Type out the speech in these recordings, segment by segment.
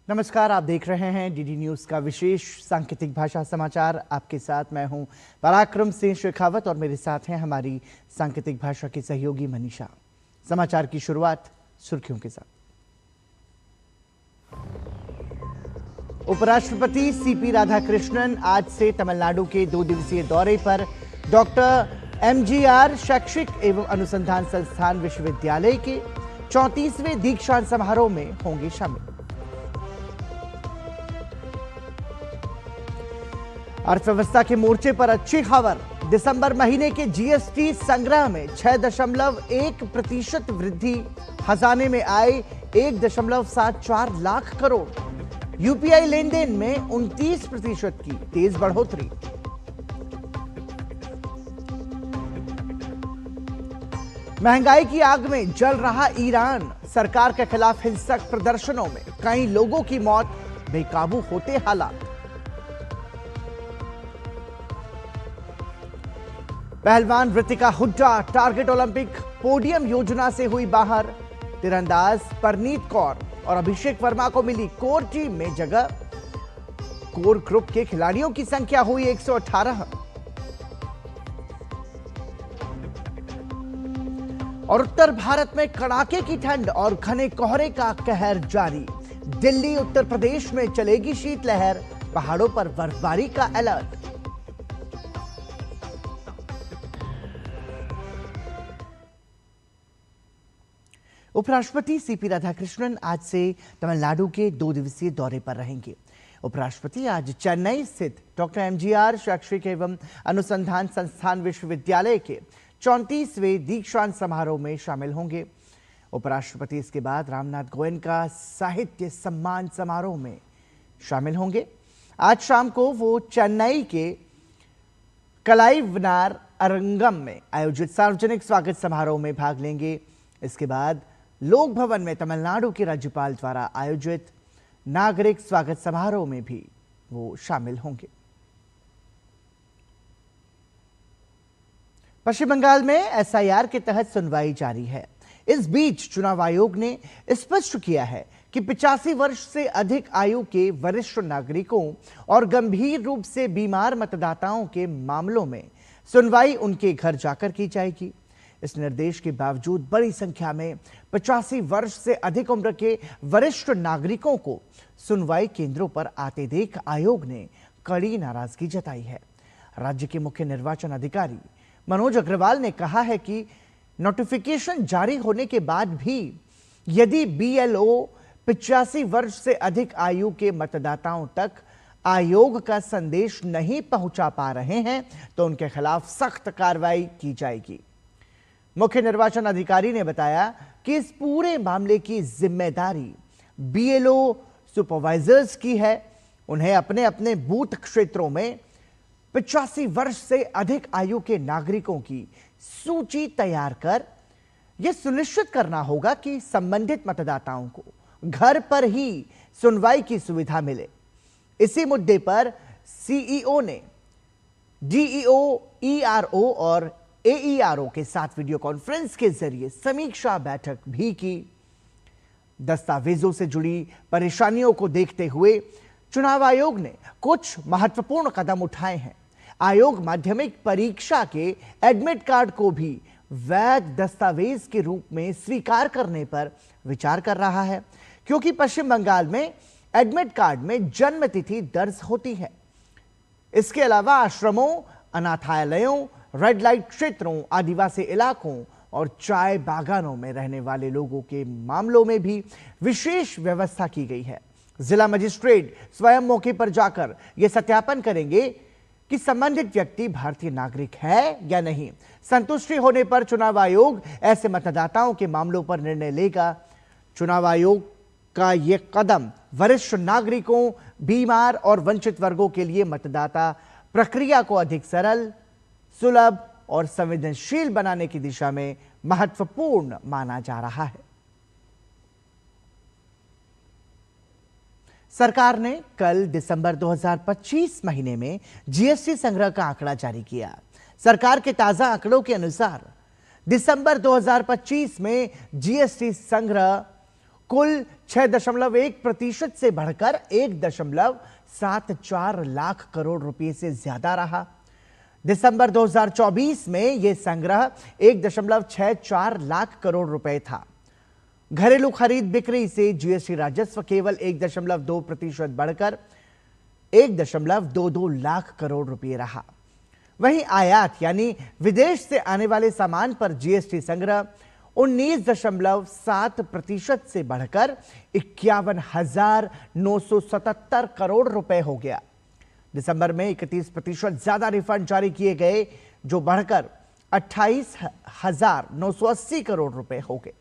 नमस्कार, आप देख रहे हैं डीडी न्यूज का विशेष सांकेतिक भाषा समाचार। आपके साथ मैं हूं पराक्रम सिंह शेखावत और मेरे साथ हैं हमारी सांकेतिक भाषा की सहयोगी मनीषा। समाचार की शुरुआत सुर्खियों के साथ। उपराष्ट्रपति सीपी राधाकृष्णन आज से तमिलनाडु के 2 दिवसीय दौरे पर डॉक्टर एमजीआर शैक्षिक एवं अनुसंधान संस्थान विश्वविद्यालय के 34वें दीक्षांत समारोह में होंगे शामिल। अर्थव्यवस्था के मोर्चे पर अच्छी खबर। दिसंबर महीने के जीएसटी संग्रह में 6.1% वृद्धि, खजाने में आए 1.74 लाख करोड़। यूपीआई लेन देन में 29% की तेज बढ़ोतरी। महंगाई की आग में जल रहा ईरान, सरकार के खिलाफ हिंसक प्रदर्शनों में कई लोगों की मौत, बेकाबू होते हालात। पहलवान Ritika Hooda target Olympic podium योजना से हुई बाहर। तीरंदाज परनीत कौर और अभिषेक वर्मा को मिली कोर टीम में जगह। कोर ग्रुप के खिलाड़ियों की संख्या हुई 118। और उत्तर भारत में कड़ाके की ठंड और घने कोहरे का कहर जारी। दिल्ली, उत्तर प्रदेश में चलेगी शीतलहर, पहाड़ों पर बर्फबारी का अलर्ट। उपराष्ट्रपति सीपी राधाकृष्णन आज से तमिलनाडु के 2 दिवसीय दौरे पर रहेंगे। उपराष्ट्रपति आज चेन्नई स्थित डॉक्टर एमजीआर शैक्षिक एवं अनुसंधान संस्थान विश्वविद्यालय के 34वें दीक्षांत समारोह में शामिल होंगे। उपराष्ट्रपति इसके बाद रामनाथ गोयनका साहित्य सम्मान समारोह में शामिल होंगे। आज शाम को वो चेन्नई के कलाइवनार अरंगम में आयोजित सार्वजनिक स्वागत समारोह में भाग लेंगे। इसके बाद लोक भवन में तमिलनाडु के राज्यपाल द्वारा आयोजित नागरिक स्वागत समारोह में भी वो शामिल होंगे। पश्चिम बंगाल में एसआईआर के तहत सुनवाई जारी है। इस बीच चुनाव आयोग ने स्पष्ट किया है कि 85 वर्ष से अधिक आयु के वरिष्ठ नागरिकों और गंभीर रूप से बीमार मतदाताओं के मामलों में सुनवाई उनके घर जाकर की जाएगी। इस निर्देश के बावजूद बड़ी संख्या में 85 वर्ष से अधिक उम्र के वरिष्ठ नागरिकों को सुनवाई केंद्रों पर आते देख आयोग ने कड़ी नाराजगी जताई है। राज्य के मुख्य निर्वाचन अधिकारी मनोज अग्रवाल ने कहा है कि नोटिफिकेशन जारी होने के बाद भी यदि बीएलओ 85 वर्ष से अधिक आयु के मतदाताओं तक आयोग का संदेश नहीं पहुंचा पा रहे हैं तो उनके खिलाफ सख्त कार्रवाई की जाएगी। मुख्य निर्वाचन अधिकारी ने बताया कि इस पूरे मामले की जिम्मेदारी बीएलओ सुपरवाइजर्स की है। उन्हें अपने अपने बूथ क्षेत्रों में 85 वर्ष से अधिक आयु के नागरिकों की सूची तैयार कर यह सुनिश्चित करना होगा कि संबंधित मतदाताओं को घर पर ही सुनवाई की सुविधा मिले। इसी मुद्दे पर सीईओ ने डीईओ, ईआरओ और एईआरओ के साथ वीडियो कॉन्फ्रेंस के जरिए समीक्षा बैठक भी की। दस्तावेजों से जुड़ी परेशानियों को देखते हुए चुनाव आयोग ने कुछ महत्वपूर्ण कदम उठाए हैं। आयोग माध्यमिक परीक्षा के एडमिट कार्ड को भी वैध दस्तावेज के रूप में स्वीकार करने पर विचार कर रहा है, क्योंकि पश्चिम बंगाल में एडमिट कार्ड में जन्म तिथि दर्ज होती है। इसके अलावा आश्रमों, अनाथालयों, रेड लाइट क्षेत्रों, आदिवासी इलाकों और चाय बागानों में रहने वाले लोगों के मामलों में भी विशेष व्यवस्था की गई है। जिला मजिस्ट्रेट स्वयं मौके पर जाकर यह सत्यापन करेंगे कि संबंधित व्यक्ति भारतीय नागरिक है या नहीं। संतुष्टि होने पर चुनाव आयोग ऐसे मतदाताओं के मामलों पर निर्णय लेगा। चुनाव आयोग का यह कदम वरिष्ठ नागरिकों, बीमार और वंचित वर्गों के लिए मतदाता प्रक्रिया को अधिक सरल, सुलभ और संवेदनशील बनाने की दिशा में महत्वपूर्ण माना जा रहा है। सरकार ने कल दिसंबर 2025 महीने में जीएसटी संग्रह का आंकड़ा जारी किया। सरकार के ताजा आंकड़ों के अनुसार दिसंबर 2025 में जीएसटी संग्रह कुल 6.1% से बढ़कर 1.74 लाख करोड़ रुपए से ज्यादा रहा। दिसंबर 2024 में यह संग्रह 1.64 लाख करोड़ रुपए था। घरेलू खरीद बिक्री से जीएसटी राजस्व केवल 1.2% बढ़कर 1.22 लाख करोड़ रुपए रहा। वहीं आयात यानी विदेश से आने वाले सामान पर जीएसटी संग्रह 19.7% से बढ़कर 51,977 करोड़ रुपए हो गया। दिसंबर में 31% ज्यादा रिफंड जारी किए गए, जो बढ़कर 28,980 करोड़ रुपए हो गए।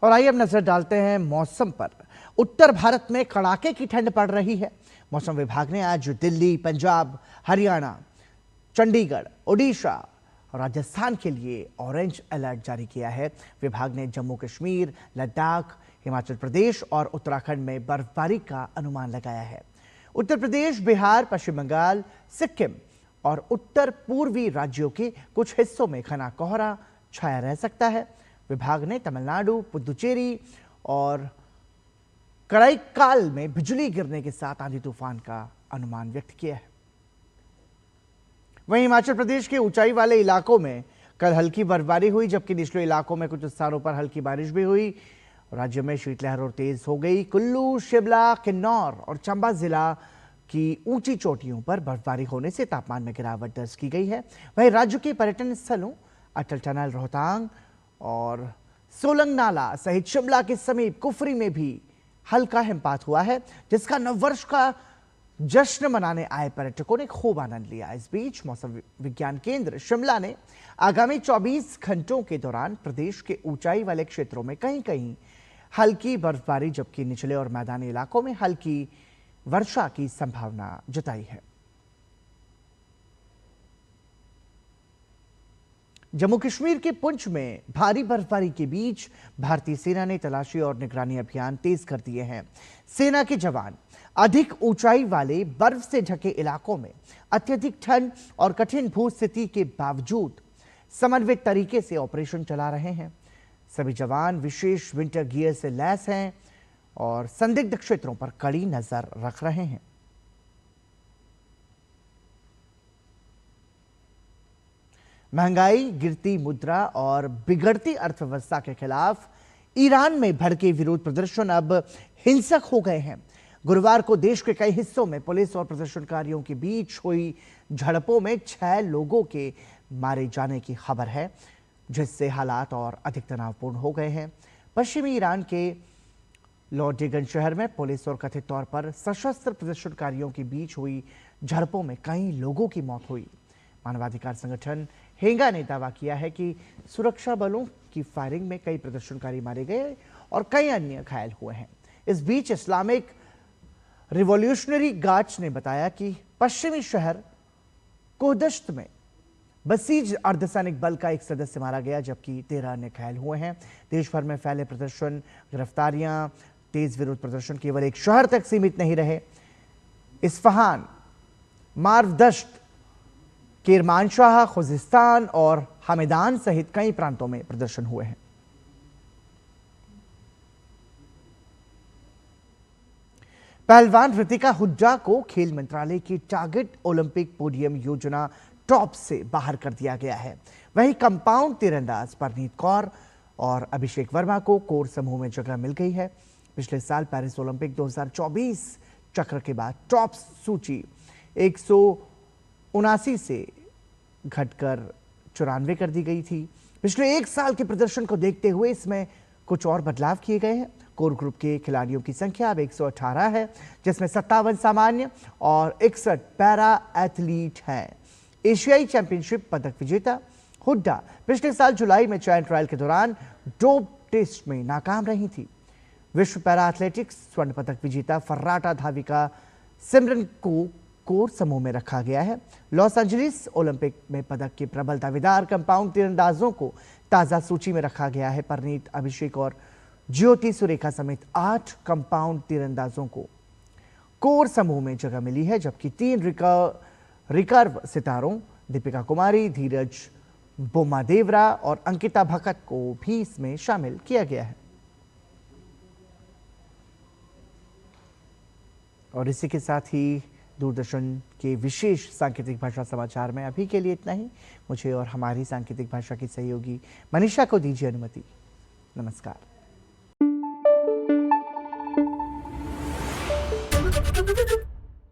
और आइए अब नजर डालते हैं मौसम पर। उत्तर भारत में कड़ाके की ठंड पड़ रही है। मौसम विभाग ने आज दिल्ली, पंजाब, हरियाणा, चंडीगढ़, ओडिशा और राजस्थान के लिए ऑरेंज अलर्ट जारी किया है। विभाग ने जम्मू कश्मीर, लद्दाख, हिमाचल प्रदेश और उत्तराखंड में बर्फबारी का अनुमान लगाया है। उत्तर प्रदेश, बिहार, पश्चिम बंगाल, सिक्किम और उत्तर पूर्वी राज्यों के कुछ हिस्सों में घना कोहरा छाया रह सकता है। विभाग ने तमिलनाडु, पुदुचेरी और कराईकाल में बिजली गिरने के साथ आंधी तूफान का अनुमान व्यक्त किया है। वहीं हिमाचल प्रदेश के ऊंचाई वाले इलाकों में कल हल्की बर्फबारी हुई, जबकि निचले इलाकों में कुछ स्थानों पर हल्की बारिश भी हुई। राज्य में शीतलहर और तेज हो गई। कुल्लू, शिमला, किन्नौर और चंबा जिला की ऊंची चोटियों पर बर्फबारी होने से तापमान में गिरावट दर्ज की गई है। वहीं राज्य के पर्यटन स्थलों अटल टनल, रोहतांग और सोलंग नाला सहित शिमला के समीप कुफरी में भी हल्का हिमपात हुआ है, जिसका नववर्ष का जश्न मनाने आए पर्यटकों ने खूब आनंद लिया। इस बीच मौसम विज्ञान केंद्र शिमला ने आगामी 24 घंटों के दौरान प्रदेश के ऊंचाई वाले क्षेत्रों में कहीं कहीं हल्की बर्फबारी, जबकि निचले और मैदानी इलाकों में हल्की वर्षा की संभावना जताई है। जम्मू कश्मीर के पुंछ में भारी बर्फबारी के बीच भारतीय सेना ने तलाशी और निगरानी अभियान तेज कर दिए हैं। सेना के जवान अधिक ऊंचाई वाले बर्फ से ढके इलाकों में अत्यधिक ठंड और कठिन भू स्थिति के बावजूद समन्वित तरीके से ऑपरेशन चला रहे हैं। सभी जवान विशेष विंटर गियर से लैस हैं और संदिग्ध क्षेत्रों पर कड़ी नजर रख रहे हैं। महंगाई, गिरती मुद्रा और बिगड़ती अर्थव्यवस्था के खिलाफ ईरान में भड़के विरोध प्रदर्शन अब हिंसक हो गए हैं। गुरुवार को देश के कई हिस्सों में पुलिस और प्रदर्शनकारियों के बीच हुई झड़पों में 6 लोगों के मारे जाने की खबर है, जिससे हालात और अधिक तनावपूर्ण हो गए हैं। पश्चिमी ईरान के लोडिगन शहर में पुलिस और कथित तौर पर सशस्त्र प्रदर्शनकारियों के बीच हुई झड़पों में कई लोगों की मौत हुई। मानवाधिकार संगठन हेंगा ने दावा किया है कि सुरक्षा बलों की फायरिंग में कई प्रदर्शनकारी मारे गए और कई अन्य घायल हुए हैं। इस बीच इस्लामिक रिवॉल्यूशनरी गार्ड्स ने बताया कि पश्चिमी शहर कोहदश्त में बसीज अर्धसैनिक बल का एक सदस्य मारा गया, जबकि 13 अन्य घायल हुए हैं। देश भर में फैले प्रदर्शन, गिरफ्तारियां, तेज विरोध प्रदर्शन केवल एक शहर तक सीमित नहीं रहे। इस्फहान, मार्वदश्त, किरमानशाह, खुजिस्तान और हमेदान सहित कई प्रांतों में प्रदर्शन हुए हैं। पहलवान रितिका हुड्डा को खेल मंत्रालय की टारगेट ओलंपिक पोडियम योजना टॉप से बाहर कर दिया गया है। वहीं कंपाउंड तीरंदाज परनीत कौर और अभिषेक वर्मा को कोर समूह में जगह मिल गई है। पिछले साल पेरिस ओलंपिक 2024 चक्र के बाद टॉप सूची 179 से घटकर 94 कर दी गई थी। पिछले एक साल के प्रदर्शन को देखते हुए इसमें कुछ और बदलाव किए गए हैं। कोर ग्रुप के खिलाड़ियों की संख्या अब 118 है, जिसमें 57 सामान्य और 61 पैरा एथलीट हैं। एशियाई चैंपियनशिप पदक विजेता हुड्डा पिछले साल जुलाई में चयन ट्रायल के दौरान डोप टेस्ट में नाकाम रही थी। विश्व पैरा एथलेटिक्स स्वर्ण पदक विजेता फर्राटा धाविका सिमरन को कोर समूह में रखा गया है। लॉस एंजलिस ओलंपिक में पदक के प्रबल दावेदार कंपाउंड तीरंदाजों को ताजा सूची में रखा गया है। परनीत, अभिषेक और ज्योति सुरेखा समेत 8 कंपाउंड तीरंदाजों को कोर समूह में जगह मिली है, जबकि 3 रिकर्व सितारों दीपिका कुमारी, धीरज बोमा देवरा और अंकिता भगत को भी इसमें शामिल किया गया है। और इसी के साथ ही दूरदर्शन के विशेष सांकेतिक भाषा समाचार में अभी के लिए इतना ही। मुझे और हमारी सांकेतिक भाषा की सहयोगी मनीषा को दीजिए अनुमति। नमस्कार।